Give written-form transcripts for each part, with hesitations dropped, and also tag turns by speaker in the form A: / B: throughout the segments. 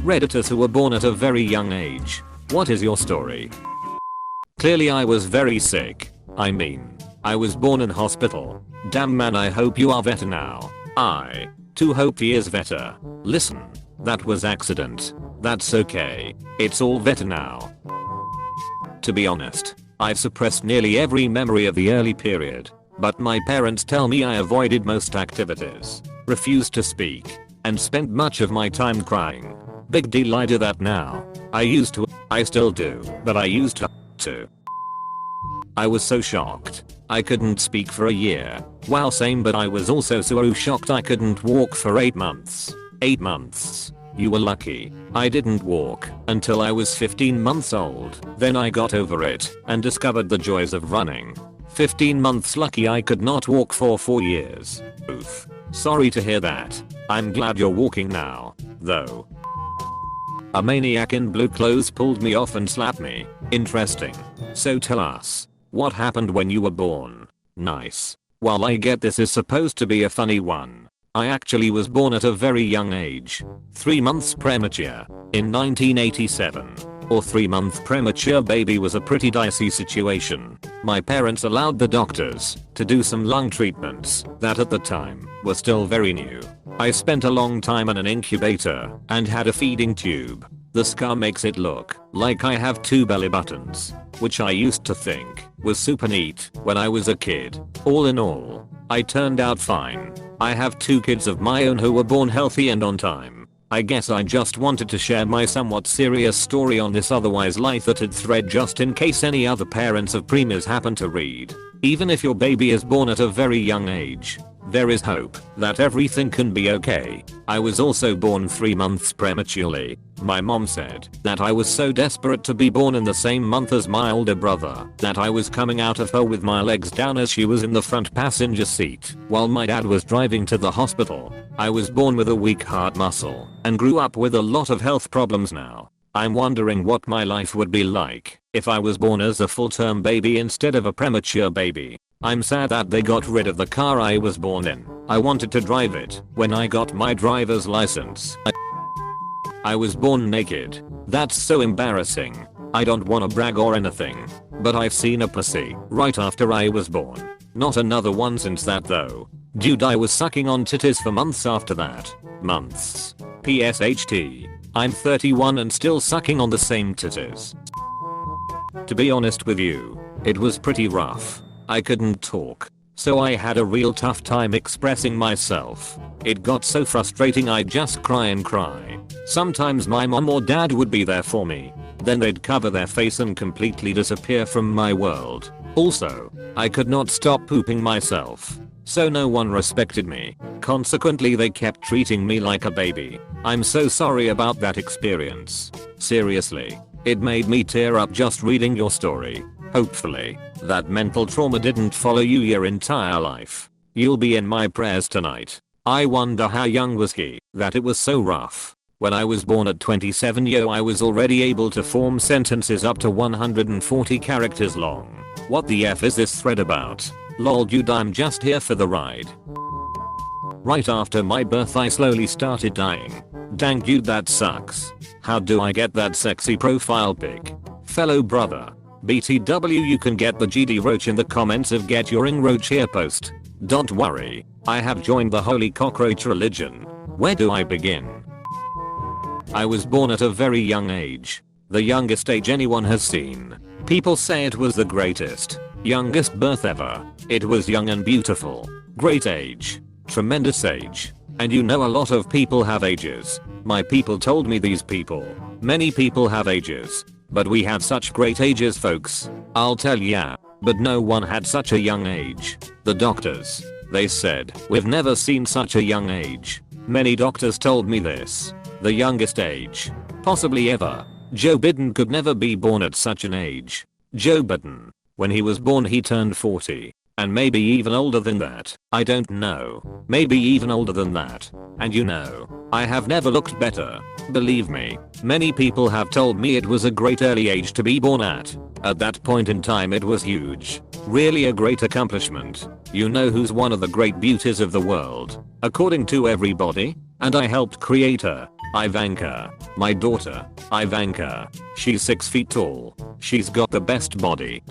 A: Redditors who were born at a very young age. What is your story? Clearly I was very sick. I mean, I was born in hospital. Damn man, I hope you are better now. I too hope he is better. Listen, that was accident. That's okay. It's all better now. To be honest, I've suppressed nearly every memory of the early period, but my parents tell me I avoided most activities, refused to speak, and spent much of my time crying. Big deal, I do that now. I still do, but I used to. I was so shocked. I couldn't speak for a year. Wow, same, but I was also so shocked I couldn't walk for 8 months. 8 months. You were lucky. I didn't walk until I was 15 months old. Then I got over it and discovered the joys of running. 15 months lucky I could not walk for 4 years. Oof. Sorry to hear that. I'm glad you're walking now, though. A maniac in blue clothes pulled me off and slapped me. Interesting. So tell us, what happened when you were born? Nice. Well, I get this is supposed to be a funny one. I actually was born at a very young age. 3 months premature. In 1987. Or 3-month premature baby was a pretty dicey situation. My parents allowed the doctors to do some lung treatments that at the time were still very new. I spent a long time in an incubator and had a feeding tube. The scar makes it look like I have 2 belly buttons, which I used to think was super neat when I was a kid. All in all, I turned out fine. I have 2 kids of my own who were born healthy and on time. I guess I just wanted to share my somewhat serious story on this otherwise lighthearted thread just in case any other parents of preemies happen to read. Even if your baby is born at a very young age, there is hope that everything can be okay. I was also born 3 months prematurely. My mom said that I was so desperate to be born in the same month as my older brother that I was coming out of her with my legs down as she was in the front passenger seat while my dad was driving to the hospital. I was born with a weak heart muscle and grew up with a lot of health problems now. I'm wondering what my life would be like if I was born as a full-term baby instead of a premature baby. I'm sad that they got rid of the car I was born in. I wanted to drive it when I got my driver's license. I was born naked. That's so embarrassing. I don't wanna brag or anything, but I've seen a pussy right after I was born. Not another one since that though. Dude, I was sucking on titties for months after that. Months. PSHT. I'm 31 and still sucking on the same titties. To be honest with you, it was pretty rough. I couldn't talk, so I had a real tough time expressing myself. It got so frustrating I'd just cry and cry. Sometimes my mom or dad would be there for me. Then they'd cover their face and completely disappear from my world. Also, I could not stop pooping myself, so no one respected me. Consequently, they kept treating me like a baby. I'm so sorry about that experience. Seriously, it made me tear up just reading your story. Hopefully, that mental trauma didn't follow you your entire life. You'll be in my prayers tonight. I wonder how young was he that it was so rough. When I was born at 27, I was already able to form sentences up to 140 characters long. What the F is this thread about? Lol dude, I'm just here for the ride. Right after my birth I slowly started dying. Dang dude, that sucks. How do I get that sexy profile pic? Fellow brother. BTW, you can get the GD Roach in the comments of Get Your Ing Roach here post. Don't worry, I have joined the holy cockroach religion. Where do I begin? I was born at a very young age. The youngest age anyone has seen. People say it was the greatest, youngest birth ever. It was young and beautiful. Great age. Tremendous age. And you know a lot of people have ages. My people told me these people. Many people have ages. But we had such great ages, folks. I'll tell ya. But no one had such a young age. The doctors. They said, we've never seen such a young age. Many doctors told me this. The youngest age. Possibly ever. Joe Biden could never be born at such an age. Joe Biden. When he was born he turned 40. And maybe even older than that. I don't know. Maybe even older than that. And you know, I have never looked better. Believe me, many people have told me it was a great early age to be born at. At that point in time it was huge. Really a great accomplishment. You know who's one of the great beauties of the world? According to everybody? And I helped create her. Ivanka. My daughter, Ivanka. She's 6 feet tall. She's got the best body.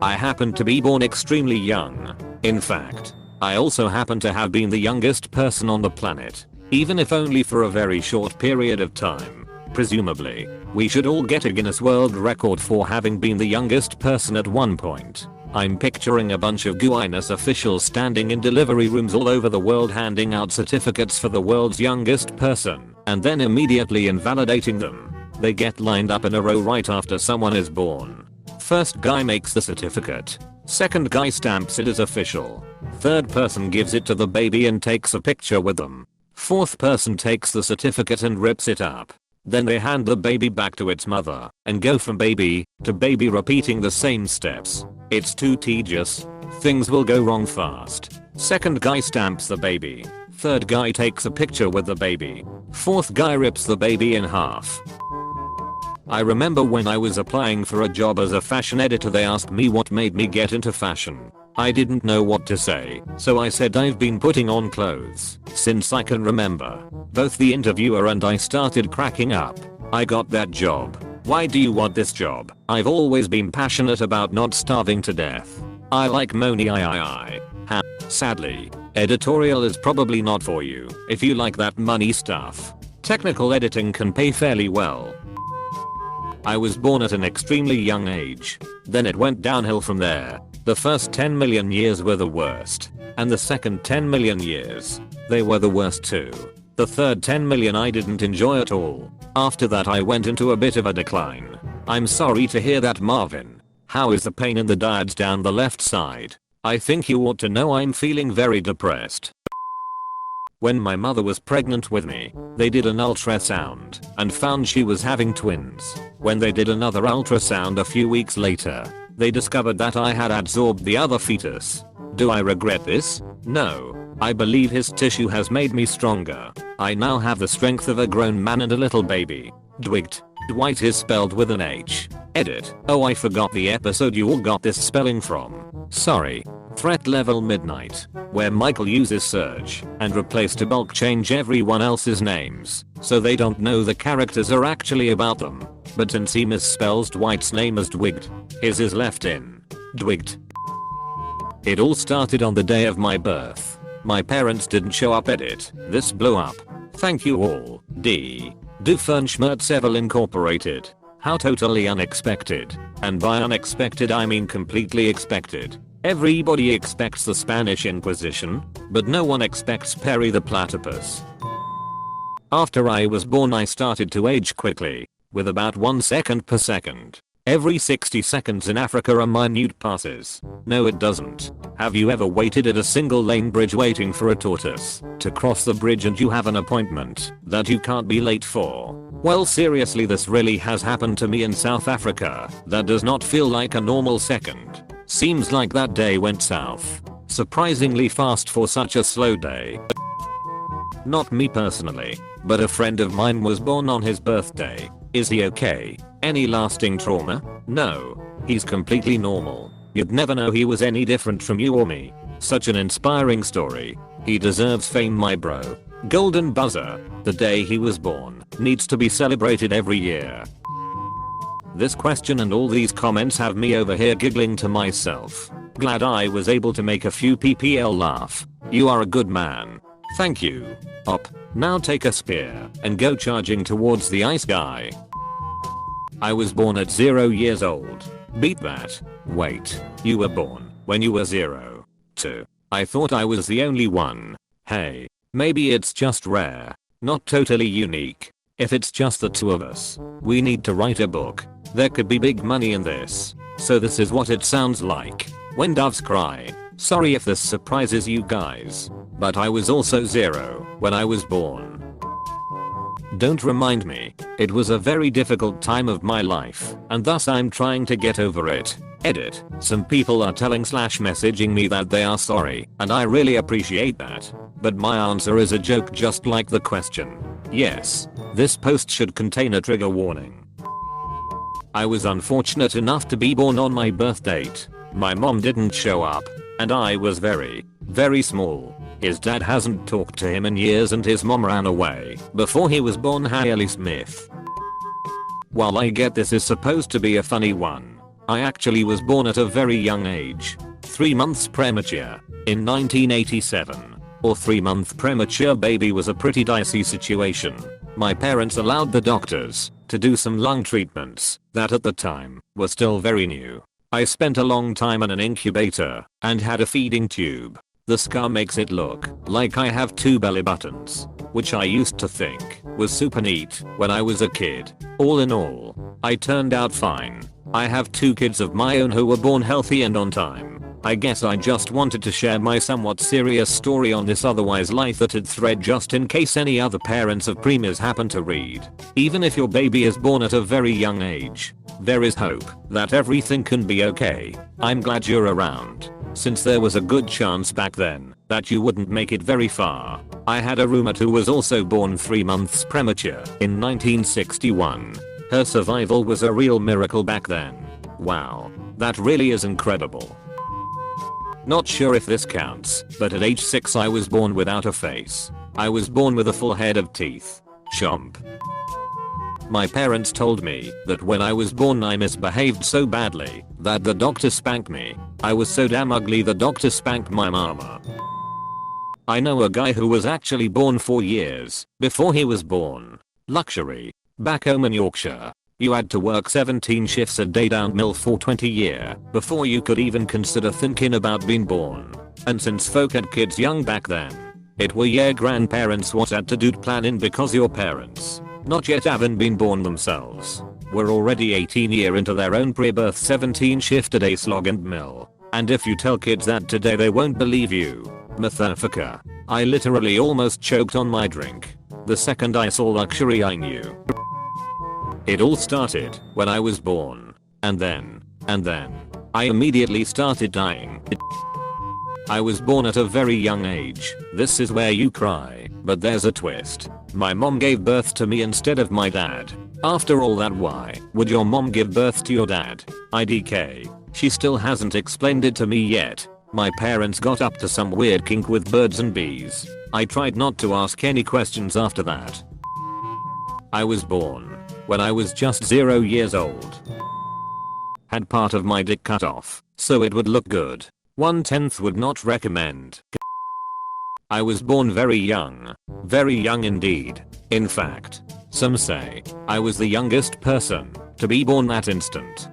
A: I happen to be born extremely young. In fact, I also happen to have been the youngest person on the planet. Even if only for a very short period of time. Presumably, we should all get a Guinness World Record for having been the youngest person at one point. I'm picturing a bunch of Guinness officials standing in delivery rooms all over the world handing out certificates for the world's youngest person, and then immediately invalidating them. They get lined up in a row right after someone is born. First guy makes the certificate. Second guy stamps it as official. Third person gives it to the baby and takes a picture with them. Fourth person takes the certificate and rips it up. Then they hand the baby back to its mother and go from baby to baby, repeating the same steps. It's too tedious. Things will go wrong fast. Second guy stamps the baby. Third guy takes a picture with the baby. Fourth guy rips the baby in half. I remember when I was applying for a job as a fashion editor, they asked me what made me get into fashion. I didn't know what to say, so I said I've been putting on clothes since I can remember. Both the interviewer and I started cracking up. I got that job. Why do you want this job? I've always been passionate about not starving to death. I like money. Sadly, editorial is probably not for you if you like that money stuff. Technical editing can pay fairly well. I was born at an extremely young age. Then it went downhill from there. The first 10 million years were the worst. And the second 10 million years, they were the worst too. The third 10 million I didn't enjoy at all. After that I went into a bit of a decline. I'm sorry to hear that, Marvin. How is the pain in the diads down the left side? I think you ought to know I'm feeling very depressed. When my mother was pregnant with me, they did an ultrasound and found she was having twins. When they did another ultrasound a few weeks later, they discovered that I had absorbed the other fetus. Do I regret this? No. I believe his tissue has made me stronger. I now have the strength of a grown man and a little baby. Dwight. Dwight is spelled with an H. Edit. Oh, I forgot the episode you all got this spelling from. Sorry. Threat level midnight, where Michael uses Surge and replace to bulk change everyone else's names so they don't know the characters are actually about them. But since he misspells Dwight's name as Dwight, his is left in. Dwight. It all started on the day of my birth. My parents didn't show up. Edit. This blew up. Thank you all. D. Doofenshmirtsevel Incorporated. How totally unexpected. And by unexpected I mean completely expected. Everybody expects the Spanish Inquisition, but no one expects Perry the Platypus. After I was born I started to age quickly, with about 1 second per second. Every 60 seconds in Africa a minute passes. No it doesn't. Have you ever waited at a single lane bridge waiting for a tortoise to cross the bridge and you have an appointment that you can't be late for? Well, seriously, this really has happened to me in South Africa. That does not feel like a normal second. Seems like that day went south surprisingly fast for such a slow day. Not me personally, but a friend of mine was born on his birthday. Is he okay? Any lasting trauma? No. He's completely normal. You'd never know he was any different from you or me. Such an inspiring story. He deserves fame, my bro. Golden buzzer. The day he was born needs to be celebrated every year. This question and all these comments have me over here giggling to myself. Glad I was able to make a few PPL laugh. You are a good man. Thank you. Op. Now take a spear and go charging towards the ice guy. I was born at 0 years old. Beat that. Wait. You were born when you were 0. 2. I thought I was the only one. Hey. Maybe it's just rare. Not totally unique. If it's just the two of us, we need to write a book. There could be big money in this. So this is what it sounds like when doves cry. Sorry if this surprises you guys, but I was also 0 when I was born. Don't remind me. It was a very difficult time of my life, and thus I'm trying to get over it. Edit. Some people are telling/messaging me that they are sorry, and I really appreciate that. But my answer is a joke, just like the question. Yes, this post should contain a trigger warning. I was unfortunate enough to be born on my birth date. My mom didn't show up, and I was very, very small. His dad hasn't talked to him in years and his mom ran away before he was born. Hailey Smith. While I get this is supposed to be a funny one, I actually was born at a very young age. 3 months premature. In 1987. Or 3-month premature baby was a pretty dicey situation. My parents allowed the doctors to do some lung treatments that at the time were still very new. I spent a long time in an incubator and had a feeding tube. The scar makes it look like I have 2 belly buttons, which I used to think was super neat when I was a kid. All in all, I turned out fine. I have 2 kids of my own who were born healthy and on time. I guess I just wanted to share my somewhat serious story on this otherwise lighthearted thread just in case any other parents of preemies happen to read. Even if your baby is born at a very young age, there is hope that everything can be okay. I'm glad you're around, since there was a good chance back then that you wouldn't make it very far. I had a roommate who was also born 3 months premature in 1961. Her survival was a real miracle back then. Wow, that really is incredible. Not sure if this counts, but at age 6 I was born without a face. I was born with a full head of teeth. Chomp. My parents told me that when I was born I misbehaved so badly that the doctor spanked me. I was so damn ugly the doctor spanked my mama. I know a guy who was actually born 4 years before he was born. Luxury. Back home in Yorkshire, you had to work 17 shifts a day down mill for 20 years before you could even consider thinking about being born. And since folk had kids young back then, it were your grandparents what had to do planning because your parents, not yet having been born themselves, were already 18 year into their own pre-birth 17 shift a day slog and mill. And if you tell kids that today they won't believe you. Motherfucker. I literally almost choked on my drink the second I saw luxury I knew. It all started when I was born. And then I immediately started dying. I was born at a very young age. This is where you cry, but there's a twist. My mom gave birth to me instead of my dad. After all that, why would your mom give birth to your dad? IDK. She still hasn't explained it to me yet. My parents got up to some weird kink with birds and bees. I tried not to ask any questions after that. I was born when I was just 0 years old. Had part of my dick cut off so it would look good. 1/10 would not recommend. I was born very young indeed. In fact, some say I was the youngest person to be born that instant.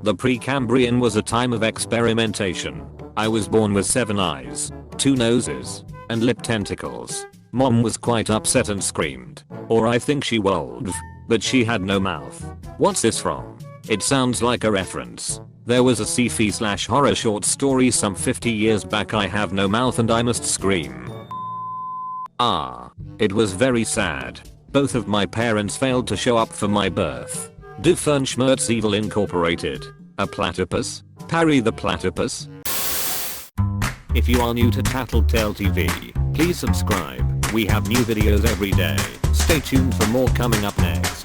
A: The Precambrian was a time of experimentation. I was born with 7 eyes, 2 noses, and lip tentacles. Mom was quite upset and screamed. Or I think she wailed. But she had no mouth. What's this from? It sounds like a reference. There was a sci-fi / horror short story some 50 years back. I have no mouth and I must scream. It was very sad. Both of my parents failed to show up for my birth. Doofenshmirtz Evil Incorporated. A platypus? Parry the platypus? If you are new to Tattletale TV, please subscribe. We have new videos every day. Stay tuned for more coming up next.